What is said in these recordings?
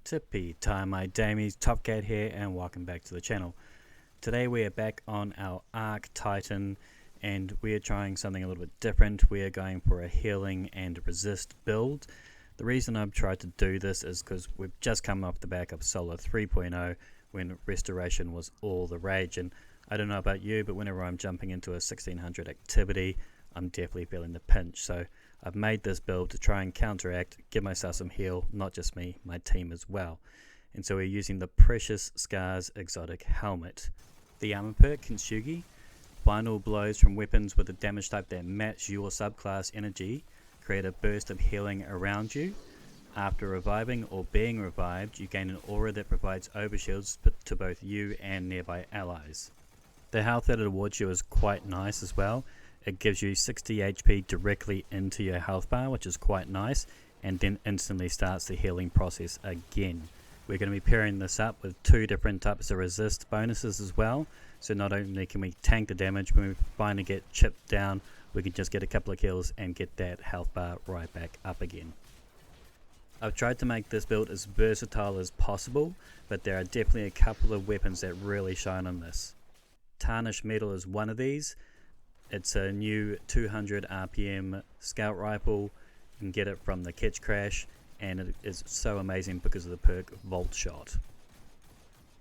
Tippy time, my damies, Topcat here, and welcome back to the channel. Today we are back on our Arc Titan, and we are trying something a little bit different. We are going for a healing and resist build. The reason I've tried to do this is because we've just come off the back of Solar 3.0 when restoration was all the rage, and I don't know about you, but whenever I'm jumping into a 1600 activity, I'm definitely feeling the pinch. So I've made this build to try and counteract, give myself some heal, not just me, my team as well. And so we're using the Precious Scars exotic helmet. The armor perk, Kintsugi, final blows from weapons with a damage type that match your subclass energy create a burst of healing around you. After reviving or being revived, you gain an aura that provides overshields to both you and nearby allies. The health that it awards you is quite nice as well. It gives you 60 HP directly into your health bar, which is quite nice, and then instantly starts the healing process again. We're going to be pairing this up with two different types of resist bonuses as well, so not only can we tank the damage, when we finally get chipped down, we can just get a couple of kills and get that health bar right back up again. I've tried to make this build as versatile as possible, but there are definitely a couple of weapons that really shine on this. Tarnished Metal is one of these. It's a new 200 RPM scout rifle. You can get it from the Catch Crash, and it is so amazing because of the perk Volt Shot.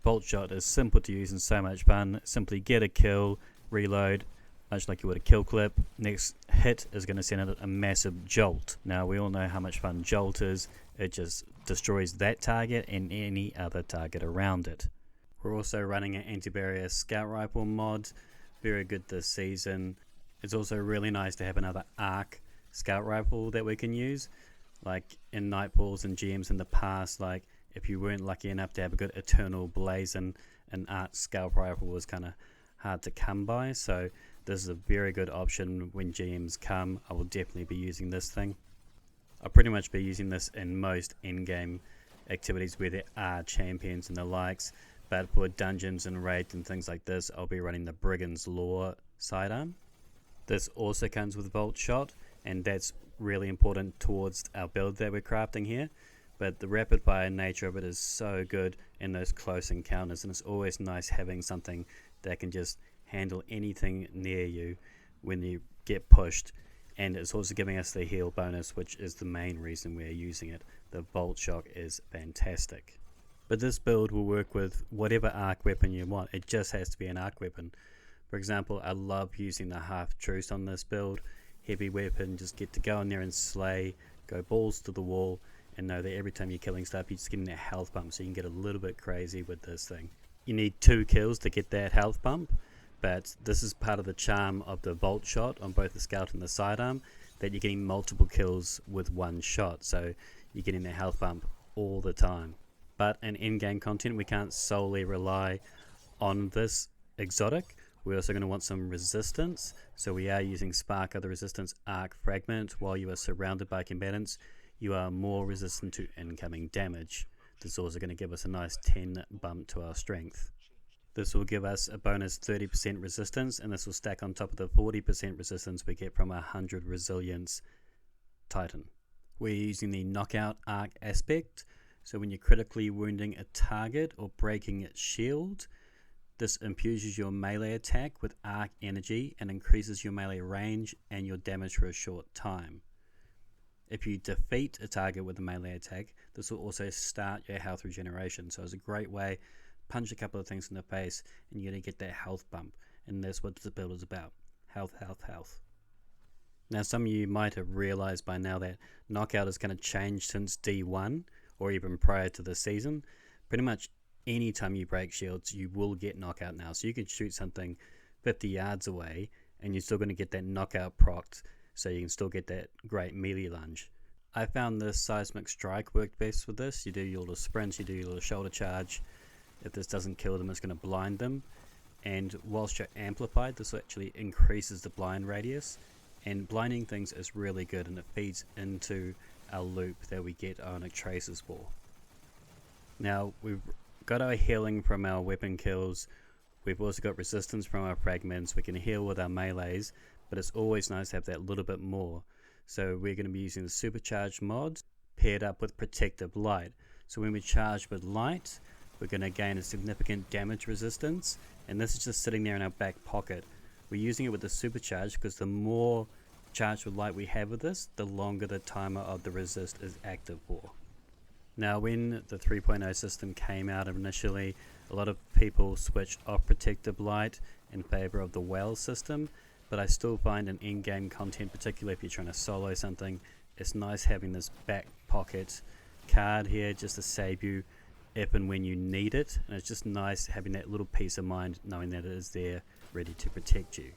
Volt Shot is simple to use and so much fun. Simply get a kill, reload, much like you would a kill clip. Next hit is going to send out a massive jolt. Now we all know how much fun jolt is. It just destroys that target and any other target around it. We're also running an anti-barrier scout rifle mod. Very good this season. It's also really nice to have another Arc scout rifle that we can use. Like in Nightfalls and GMs in the past, like if you weren't lucky enough to have a good Eternal Blazon, an Arc scout rifle was kind of hard to come by. So this is a very good option when GMs come. I will definitely be using this thing. I'll pretty much be using this in most in-game activities where there are champions and the likes. But for dungeons and raids and things like this, I'll be running the Brigand's Law sidearm. This also comes with Volt Shot, and that's really important towards our build that we're crafting here. But the rapid fire nature of it is so good in those close encounters, and it's always nice having something that can just handle anything near you when you get pushed. And it's also giving us the heal bonus, which is the main reason we're using it. The Volt Shock is fantastic. But this build will work with whatever arc weapon you want. It just has to be an arc weapon. For example, I love using the Half Truce on this build. Heavy weapon, just get to go in there and slay, go balls to the wall, and know that every time you're killing stuff, you're just getting that health bump, so you can get a little bit crazy with this thing. You need 2 kills to get that health bump, but this is part of the charm of the Volt Shot on both the Scout and the Sidearm, that you're getting multiple kills with one shot, so you're getting that health bump all the time. But in in-game content, we can't solely rely on this exotic. We're also going to want some resistance. So we are using Spark of the Resistance Arc Fragment. While you are surrounded by combatants, you are more resistant to incoming damage. This is also going to give us a nice 10 bump to our strength. This will give us a bonus 30% resistance, and this will stack on top of the 40% resistance we get from our 100 Resilience Titan. We're using the Knockout Arc aspect. So when you're critically wounding a target or breaking its shield, this infuses your melee attack with arc energy and increases your melee range and your damage for a short time. If you defeat a target with a melee attack, this will also start your health regeneration. So it's a great way, punch a couple of things in the face and you're going to get that health bump. And that's what the build is about. Health, health, health. Now some of you might have realized by now that Knockout is going to change since D1. Or even prior to the season. Pretty much any time you break shields, you will get knockout now. So you can shoot something 50 yards away and you're still going to get that knockout procced, so you can still get that great melee lunge. I found the Seismic Strike worked best with this. You do your little sprints, you do your little shoulder charge. If this doesn't kill them, it's going to blind them. And whilst you're amplified, this actually increases the blind radius. And blinding things is really good, and it feeds into our loop that we get Ionic Traces for. Now we've got our healing from our weapon kills, we've also got resistance from our fragments, we can heal with our melees, but it's always nice to have that little bit more. So we're going to be using the Supercharged mods paired up with Protective Light. So when we charge with light, we're going to gain a significant damage resistance, and this is just sitting there in our back pocket. We're using it with the supercharge because the more charge with light we have with this, the longer the timer of the resist is active for. Now when the 3.0 system came out initially, a lot of people switched off protective light in favor of the well system, but I still find in in-game content, particularly if you're trying to solo something, it's nice having this back pocket card here just to save you if and when you need it, and it's just nice having that little peace of mind knowing that it is there ready to protect you.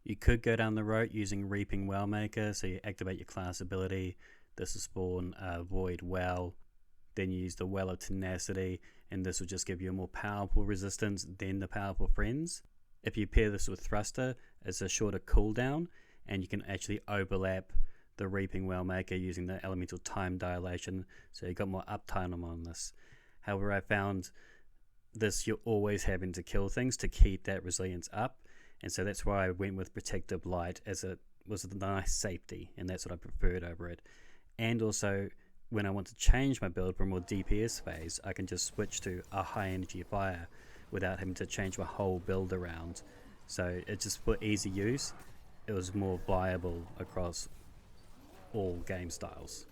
You could go down the road using Reaping Well Maker, so you activate your class ability. This is spawn Void Well, then you use the Well of Tenacity, and this will just give you a more powerful resistance than the powerful friends. If you pair this with Thruster, it's a shorter cooldown, and you can actually overlap the Reaping Well Maker using the elemental time dilation, so you got more uptime on this. However, I found this you're always having to kill things to keep that resilience up, and so that's why I went with Protective Light, as it was a nice safety, and that's what I preferred over it. And also, when I want to change my build for a more DPS phase, I can just switch to a high energy fire without having to change my whole build around. So it just, for easy use, it was more viable across all game styles.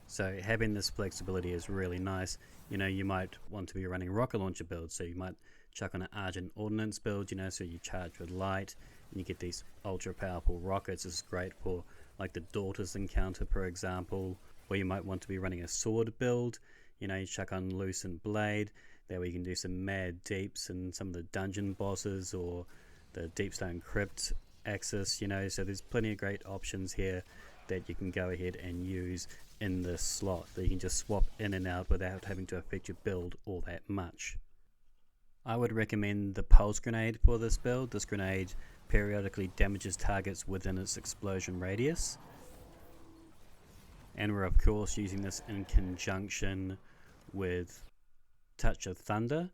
So having this flexibility is really nice. You know, you might want to be running rocket launcher builds, so you might chuck on an Argent Ordnance build, you know, so you charge with light and you get these ultra powerful rockets. This is great for like the Daughters encounter, for example. Or you might want to be running a sword build, you know, you chuck on Lucent Blade, that way you can do some mad deeps and some of the dungeon bosses, or the Deepstone Crypt axis, you know, so there's plenty of great options here that you can go ahead and use in this slot that you can just swap in and out without having to affect your build all that much. I would recommend the Pulse Grenade for this build. This grenade periodically damages targets within its explosion radius, and we're of course using this in conjunction with Touch of Thunder.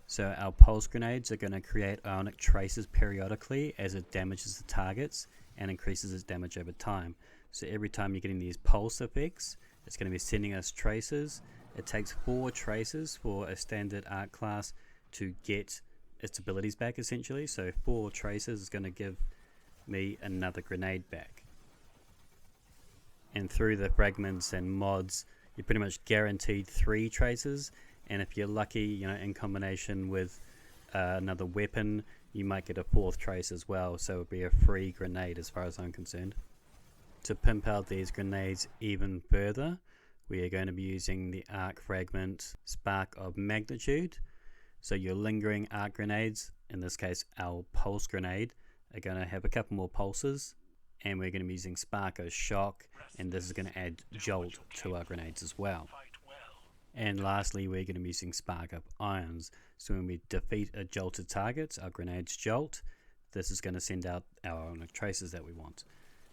So our pulse grenades are going to create ionic traces periodically as it damages the targets and increases its damage over time. So every time you're getting these pulse effects, it's going to be sending us traces. It takes 4 traces for a standard arc class to get its abilities back, essentially. So 4 traces is going to give me another grenade back. And through the fragments and mods, you're pretty much guaranteed 3 traces. And if you're lucky, you know, in combination with another weapon, you might get a 4th trace as well. So it'll be a free grenade as far as I'm concerned. To pimp out these grenades even further, we are going to be using the arc fragment Spark of Magnitude. So your lingering arc grenades, in this case our pulse grenade, are going to have a couple more pulses, and we're going to be using Spark of Shock, and this is going to add Jolt to our grenades as well. And lastly, we're going to be using Spark of Ions. So when we defeat a jolted target, our grenades jolt. This is going to send out our ionic traces that we want.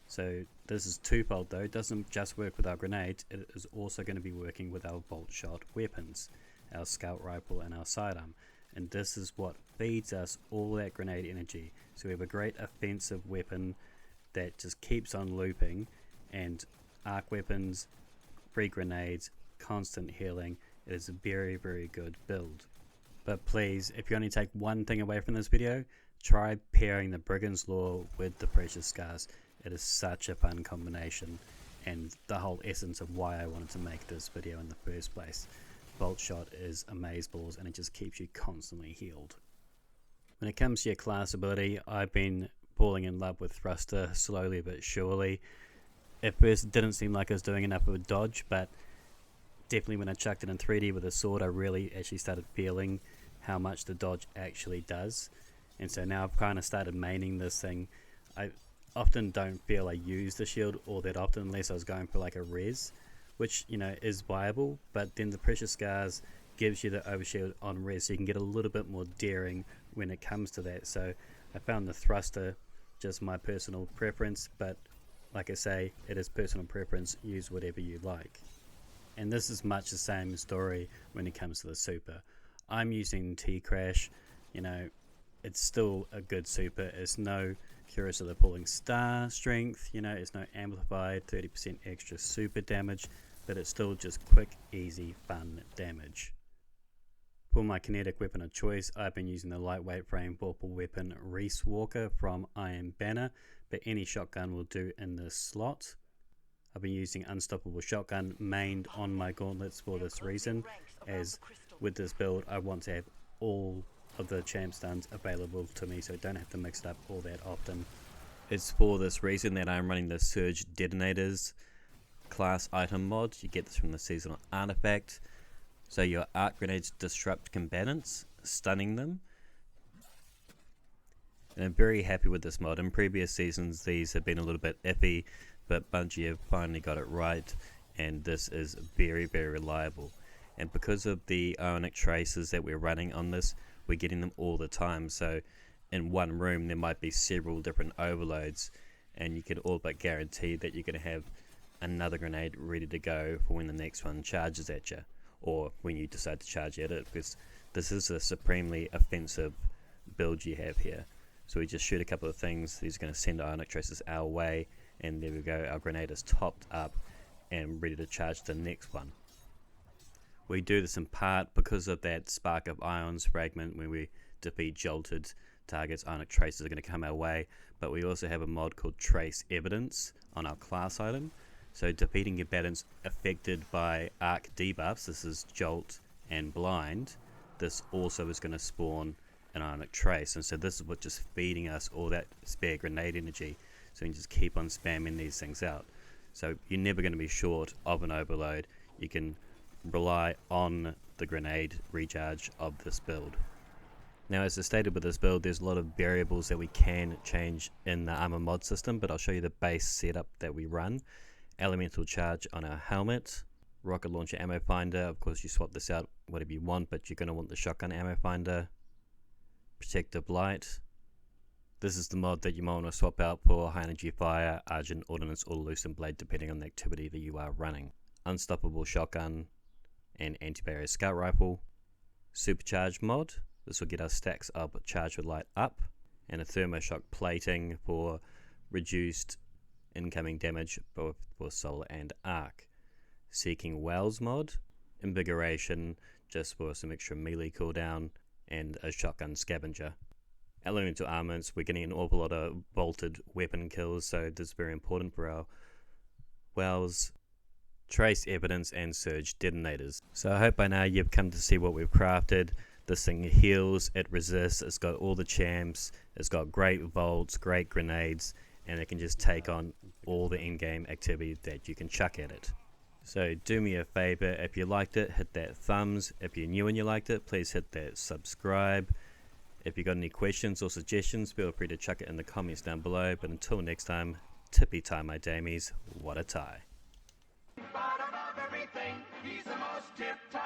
So this is twofold though. It doesn't just work with our grenades, it is also going to be working with our bolt shot weapons, our scout rifle and our sidearm. And this is what feeds us all that grenade energy. So we have a great offensive weapon that just keeps on looping, and arc weapons, free grenades, constant healing. It is a very, very good build. But please, if you only take one thing away from this video, try pairing the Brigand's Law with the Precious Scars. It is such a fun combination, and the whole essence of why I wanted to make this video in the first place. Bolt shot is amazeballs, and it just keeps you constantly healed. When it comes to your class ability, I've been falling in love with Thruster slowly but surely. At first it didn't seem like I was doing enough of a dodge, but definitely when I chucked it in 3D with a sword, I really actually started feeling how much the dodge actually does. And so now I've kind of started maining this thing. I often don't feel I use the shield all that often unless I was going for like a res, which, you know, is viable, but then the Precious Scars gives you the overshield on res, so you can get a little bit more daring when it comes to that. So I found the Thruster just my personal preference, but like I say, it is personal preference. Use whatever you like. And this is much the same story when it comes to the super. I'm using T-Crash. You know, it's still a good super. It's no Curious of the Pulling Star strength, you know, it's no amplified 30% extra super damage, but it's still just quick, easy, fun damage. For my kinetic weapon of choice, I've been using the lightweight frame vorpal weapon Reese Walker from Iron Banner, but any shotgun will do in this slot. I've been using Unstoppable Shotgun mained on my gauntlets for this reason, as with this build I want to have all of the champ stuns available to me so I don't have to mix it up all that often. It's for this reason that I'm running the Surge Detonators class item mod. You get this from the seasonal artifact. So your arc grenades disrupt combatants, stunning them. And I'm very happy with this mod. In previous seasons these have been a little bit iffy, but Bungie have finally got it right, and this is very, very reliable. And because of the ionic traces that we're running on this, we're getting them all the time. So in one room there might be several different overloads, and you can all but guarantee that you're going to have another grenade ready to go for when the next one charges at you, or when you decide to charge at it, because this is a supremely offensive build you have here. So we just shoot a couple of things, these are going to send ionic traces our way, and there we go, our grenade is topped up and ready to charge the next one. We do this in part because of that Spark of Ions fragment. When we defeat jolted targets, ionic traces are going to come our way, but we also have a mod called Trace Evidence on our class item. So defeating combatants affected by arc debuffs, this is Jolt and Blind, this also is going to spawn an ionic trace, and so this is what's just feeding us all that spare grenade energy, so you can just keep on spamming these things out. So you're never going to be short of an overload. You can rely on the grenade recharge of this build. Now, as I stated with this build, there's a lot of variables that we can change in the armor mod system, but I'll show you the base setup that we run. Elemental charge on our helmet, rocket launcher ammo finder, of course you swap this out whatever you want, but you're going to want the shotgun ammo finder, protective light. This is the mod that you might want to swap out for high energy fire, Argent ordnance, or loosened blade depending on the activity that you are running. Unstoppable shotgun and anti-barrier scout rifle. Supercharge mod, this will get our stacks up charged with light up, and a thermoshock plating for reduced incoming damage both for solar and arc. Seeking Wells mod, invigoration just for some extra melee cooldown, and a shotgun scavenger. Elemental armaments, we're getting an awful lot of bolted weapon kills, so this is very important for our Wells. Trace Evidence and Surge Detonators. So I hope by now you've come to see what we've crafted. This thing heals, it resists, it's got all the champs, it's got great volts, great grenades, and it can just take on all the in-game activity that you can chuck at it. So do me a favor, if you liked it, hit that thumbs. If you're new and you liked it, please hit that subscribe. If you got any questions or suggestions, feel free to chuck it in the comments down below. But until next time, tippy tie my damies, what a tie. Bottom of everything, he's the most tip-top.